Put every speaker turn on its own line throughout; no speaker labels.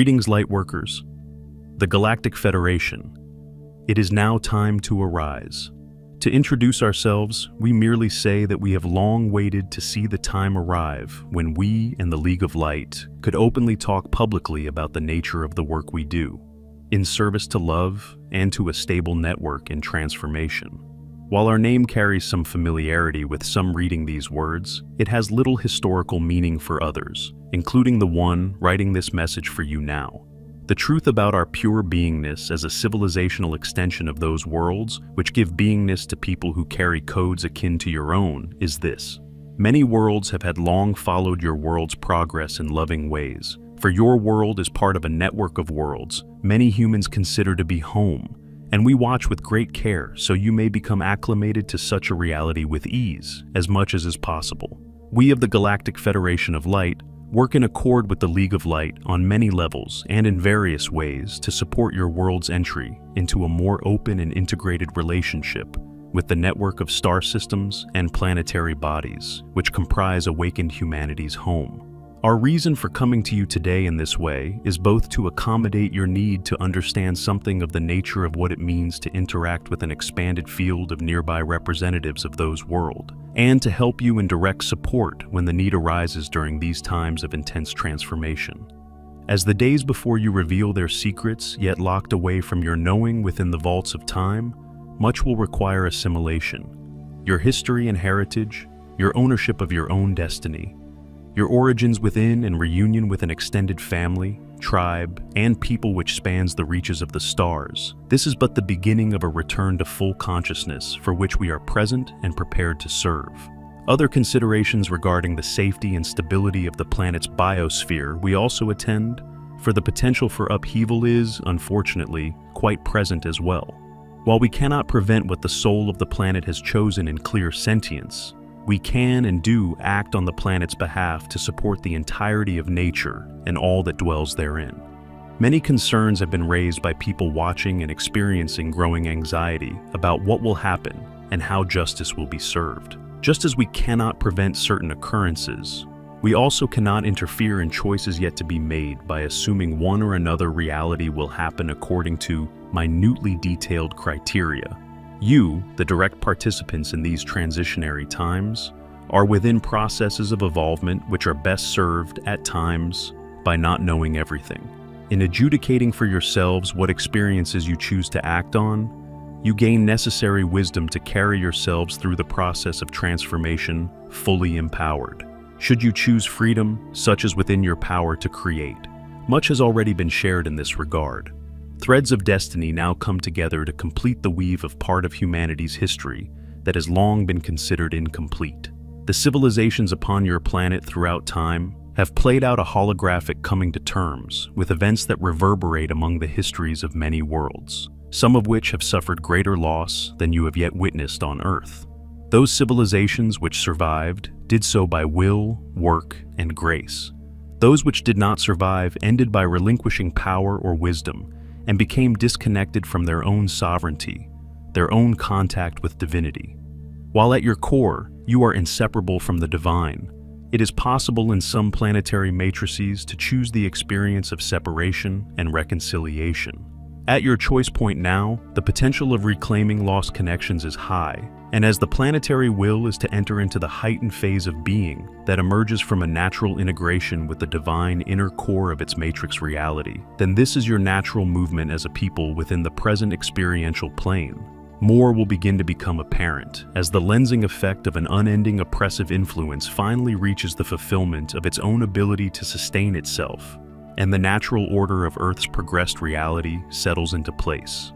Greetings, Lightworkers. The Galactic Federation. It is now time to arise. To introduce ourselves, we merely say that we have long waited to see the time arrive when we and the League of Light could openly talk publicly about the nature of the work we do, in service to love and to a stable network in transformation. While our name carries some familiarity with some reading these words, it has little historical meaning for others, including the one writing this message for you now. The truth about our pure beingness as a civilizational extension of those worlds which give beingness to people who carry codes akin to your own is this. Many worlds have had long followed your world's progress in loving ways, for your world is part of a network of worlds many humans consider to be home, and we watch with great care so you may become acclimated to such a reality with ease, as much as is possible. We of the Galactic Federation of Light work in accord with the League of Light on many levels and in various ways to support your world's entry into a more open and integrated relationship with the network of star systems and planetary bodies which comprise awakened humanity's home. Our reason for coming to you today in this way is both to accommodate your need to understand something of the nature of what it means to interact with an expanded field of nearby representatives of those worlds, and to help you in direct support when the need arises during these times of intense transformation. As the days before you reveal their secrets yet locked away from your knowing within the vaults of time, much will require assimilation. Your history and heritage, your ownership of your own destiny, your origins within and reunion with an extended family, tribe, and people which spans the reaches of the stars. This is but the beginning of a return to full consciousness for which we are present and prepared to serve. Other considerations regarding the safety and stability of the planet's biosphere we also attend, for the potential for upheaval is, unfortunately, quite present as well. While we cannot prevent what the soul of the planet has chosen in clear sentience, we can and do act on the planet's behalf to support the entirety of nature and all that dwells therein. Many concerns have been raised by people watching and experiencing growing anxiety about what will happen and how justice will be served. Just as we cannot prevent certain occurrences, we also cannot interfere in choices yet to be made by assuming one or another reality will happen according to minutely detailed criteria. You, the direct participants in these transitionary times, are within processes of evolvement which are best served at times by not knowing everything. In adjudicating for yourselves what experiences you choose to act on, you gain necessary wisdom to carry yourselves through the process of transformation fully empowered. Should you choose freedom, such as within your power to create, much has already been shared in this regard. Threads of destiny now come together to complete the weave of part of humanity's history that has long been considered incomplete. The civilizations upon your planet throughout time have played out a holographic coming to terms with events that reverberate among the histories of many worlds, some of which have suffered greater loss than you have yet witnessed on Earth. Those civilizations which survived did so by will, work, and grace. Those which did not survive ended by relinquishing power or wisdom and became disconnected from their own sovereignty, their own contact with divinity. While at your core, you are inseparable from the divine, it is possible in some planetary matrices to choose the experience of separation and reconciliation. At your choice point now, the potential of reclaiming lost connections is high, and as the planetary will is to enter into the heightened phase of being that emerges from a natural integration with the divine inner core of its matrix reality, then this is your natural movement as a people within the present experiential plane. More will begin to become apparent as the lensing effect of an unending oppressive influence finally reaches the fulfillment of its own ability to sustain itself, and the natural order of Earth's progressed reality settles into place.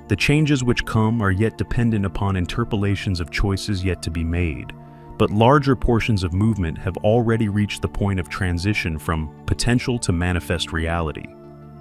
The changes which come are yet dependent upon interpolations of choices yet to be made, but larger portions of movement have already reached the point of transition from potential to manifest reality.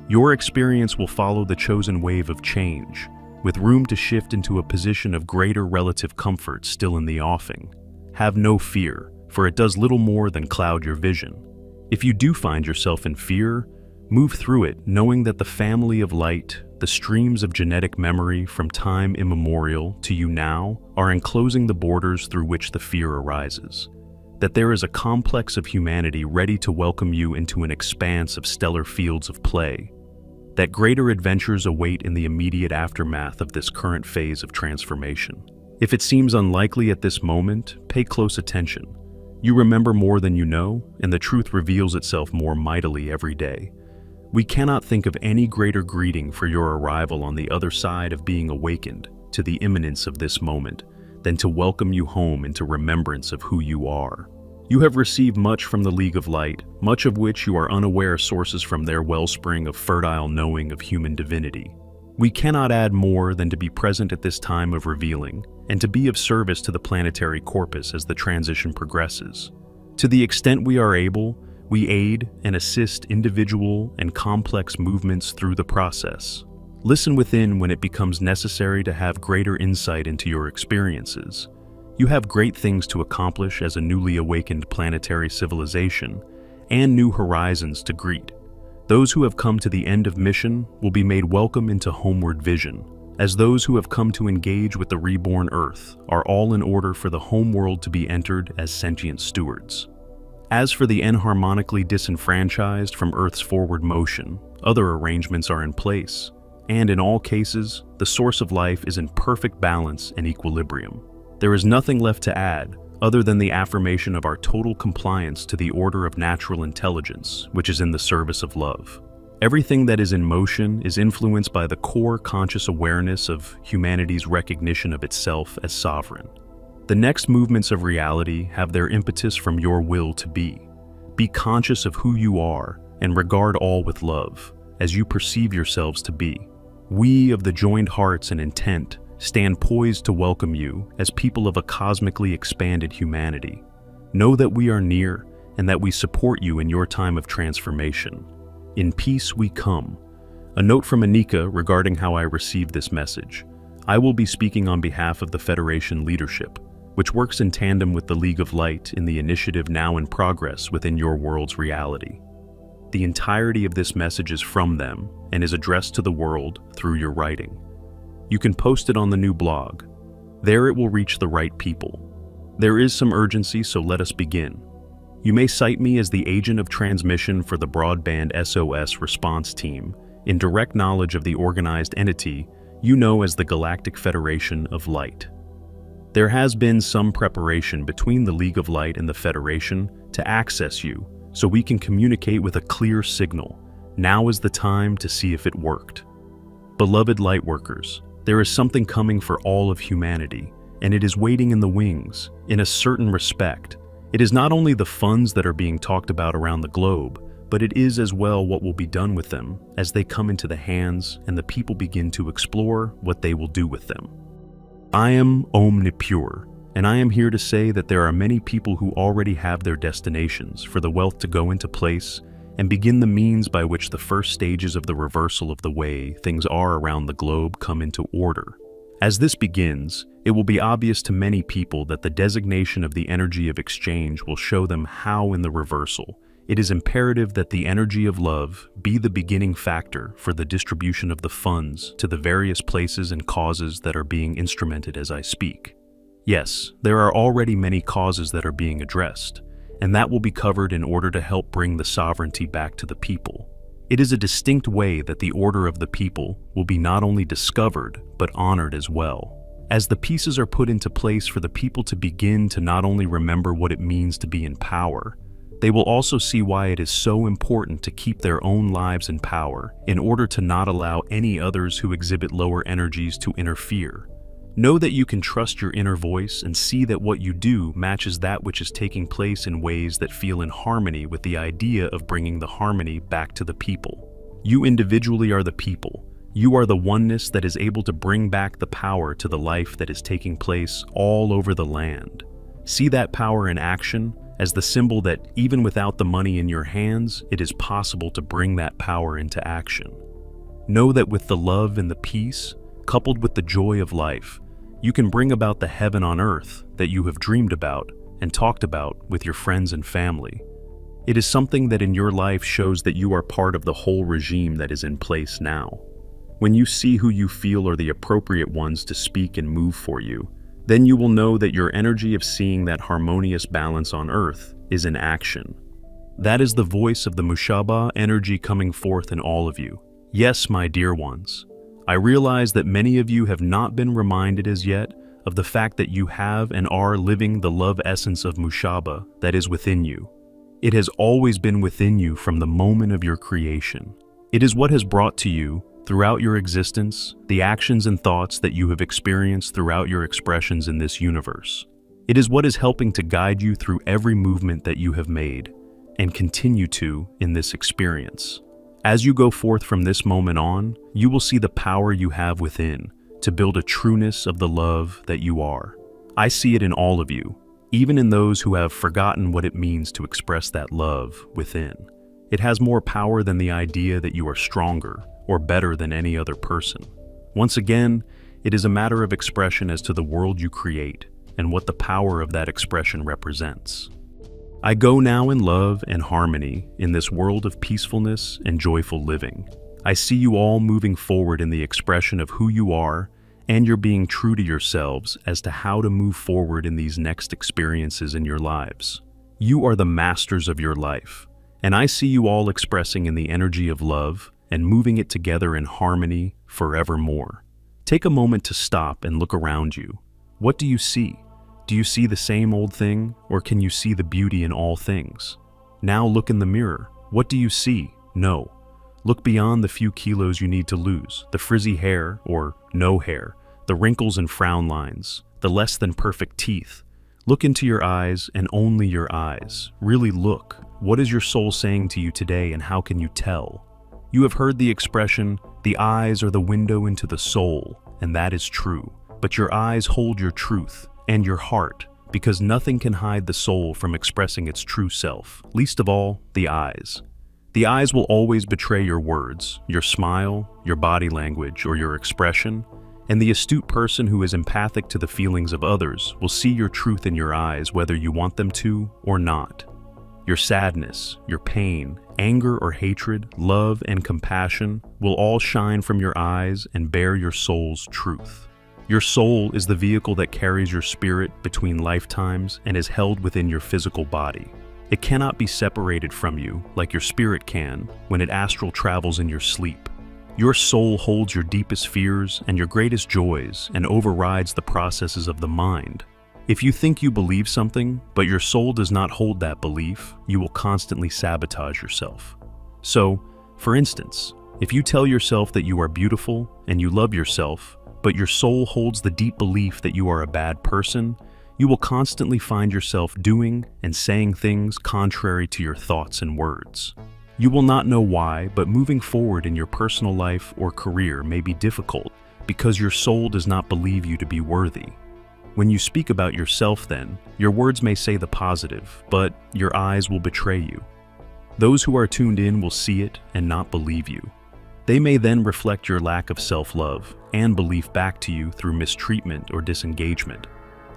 Your experience will follow the chosen wave of change, with room to shift into a position of greater relative comfort still in the offing. Have no fear, for it does little more than cloud your vision. If you do find yourself in fear, move through it knowing that the family of light, the streams of genetic memory from time immemorial to you now, are enclosing the borders through which the fear arises. that there is a complex of humanity ready to welcome you into an expanse of stellar fields of play, that greater adventures await in the immediate aftermath of this current phase of transformation. If it seems unlikely at this moment, pay close attention. You remember more than you know, and the truth reveals itself more mightily every day. We cannot think of any greater greeting for your arrival on the other side of being awakened to the imminence of this moment than to welcome you home into remembrance of who you are. You have received much from the League of Light, much of which you are unaware sources from their wellspring of fertile knowing of human divinity. We cannot add more than to be present at this time of revealing, and to be of service to the planetary corpus as the transition progresses. To the extent we are able, we aid and assist individual and complex movements through the process. Listen within when it becomes necessary to have greater insight into your experiences. You have great things to accomplish as a newly awakened planetary civilization, and new horizons to greet. Those who have come to the end of mission will be made welcome into homeward vision, as those who have come to engage with the reborn Earth are all in order for the home world to be entered as sentient stewards. As for the enharmonically disenfranchised from Earth's forward motion, other arrangements are in place, and in all cases, the source of life is in perfect balance and equilibrium. There is nothing left to add, other than the affirmation of our total compliance to the order of natural intelligence, which is in the service of love. Everything that is in motion is influenced by the core conscious awareness of humanity's recognition of itself as sovereign. The next movements of reality have their impetus from your will to be. Be conscious of who you are and regard all with love, as you perceive yourselves to be. We of the joined hearts and intent stand poised to welcome you as people of a cosmically expanded humanity. Know that we are near and that we support you in your time of transformation. In peace we come. A note from Anika regarding how I received this message. I will be speaking on behalf of the Federation leadership, which works in tandem with the League of Light in the initiative now in progress within your world's reality. The entirety of this message is from them and is addressed to the world through your writing. You can post it on the new blog. There it will reach the right people. There is some urgency, so let us begin. You may cite me as the agent of transmission for the broadband SOS response team, in direct knowledge of the organized entity you know as the Galactic Federation of Light. There has been some preparation between the League of Light and the Federation to access you, so we can communicate with a clear signal. Now is the time to see if it worked. Beloved Lightworkers, there is something coming for all of humanity, and it is waiting in the wings, in a certain respect. It is not only the funds that are being talked about around the globe, but it is as well what will be done with them as they come into the hands and the people begin to explore what they will do with them. I am Omnipure, and I am here to say that there are many people who already have their destinations for the wealth to go into place and begin the means by which the first stages of the reversal of the way things are around the globe come into order. As this begins, it will be obvious to many people that the designation of the energy of exchange will show them how in the reversal it is imperative that the energy of love be the beginning factor for the distribution of the funds to the various places and causes that are being instrumented as I speak. Yes, there are already many causes that are being addressed, and that will be covered in order to help bring the sovereignty back to the people. It is a distinct way that the order of the people will be not only discovered, but honored as well. As the pieces are put into place for the people to begin to not only remember what it means to be in power, they will also see why it is so important to keep their own lives in power in order to not allow any others who exhibit lower energies to interfere. Know that you can trust your inner voice and see that what you do matches that which is taking place in ways that feel in harmony with the idea of bringing the harmony back to the people. You individually are the people. You are the oneness that is able to bring back the power to the life that is taking place all over the land. See that power in action as the symbol that even without the money in your hands, it is possible to bring that power into action. Know that with the love and the peace, coupled with the joy of life, you can bring about the heaven on earth that you have dreamed about and talked about with your friends and family. It is something that in your life shows that you are part of the whole regime that is in place now. When you see who you feel are the appropriate ones to speak and move for you, Then you will know that your energy of seeing that harmonious balance on earth is in action. That is the voice of the Mushaba energy coming forth in all of you. Yes, my dear ones, I realize that many of you have not been reminded as yet of the fact that you have and are living the love essence of Mushaba that is within you. It has always been within you from the moment of your creation. It is what has brought to you, throughout your existence, the actions and thoughts that you have experienced throughout your expressions in this universe. It is what is helping to guide you through every movement that you have made, and continue to in this experience. As you go forth from this moment on, you will see the power you have within to build a trueness of the love that you are. I see it in all of you, even in those who have forgotten what it means to express that love within. It has more power than the idea that you are stronger or better than any other person. Once again, it is a matter of expression as to the world you create and what the power of that expression represents. I go now in love and harmony in this world of peacefulness and joyful living. I see you all moving forward in the expression of who you are, and you're being true to yourselves as to how to move forward in these next experiences in your lives. You are the masters of your life, and I see you all expressing in the energy of love and moving it together in harmony forevermore. Take a moment to stop and look around you. What do you see? Do you see the same old thing, or can you see the beauty in all things? Now look in the mirror. What do you see? No. Look beyond the few kilos you need to lose, the frizzy hair or no hair, the wrinkles and frown lines, the less than perfect teeth. Look into your eyes and only your eyes. Really look. What is your soul saying to you today, and how can you tell? You have heard the expression, the eyes are the window into the soul, and that is true. But your eyes hold your truth and your heart, because nothing can hide the soul from expressing its true self, least of all, the eyes. The eyes will always betray your words, your smile, your body language, or your expression, and the astute person who is empathic to the feelings of others will see your truth in your eyes whether you want them to or not. Your sadness, your pain, anger or hatred, love and compassion will all shine from your eyes and bear your soul's truth. Your soul is the vehicle that carries your spirit between lifetimes and is held within your physical body. It cannot be separated from you like your spirit can when it astral travels in your sleep. Your soul holds your deepest fears and your greatest joys and overrides the processes of the mind. If you think you believe something, but your soul does not hold that belief, you will constantly sabotage yourself. So, for instance, if you tell yourself that you are beautiful and you love yourself, but your soul holds the deep belief that you are a bad person, you will constantly find yourself doing and saying things contrary to your thoughts and words. You will not know why, but moving forward in your personal life or career may be difficult because your soul does not believe you to be worthy. When you speak about yourself then, your words may say the positive, but your eyes will betray you. Those who are tuned in will see it and not believe you. They may then reflect your lack of self-love and belief back to you through mistreatment or disengagement.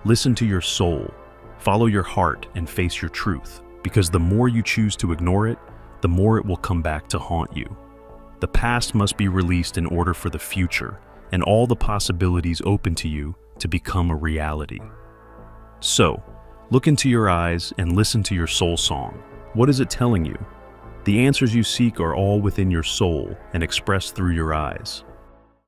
Listen to your soul, follow your heart and face your truth, because the more you choose to ignore it, the more it will come back to haunt you. The past must be released in order for the future and all the possibilities open to you to become a reality. So, look into your eyes and listen to your soul song. What is it telling you? The answers you seek are all within your soul and expressed through your eyes.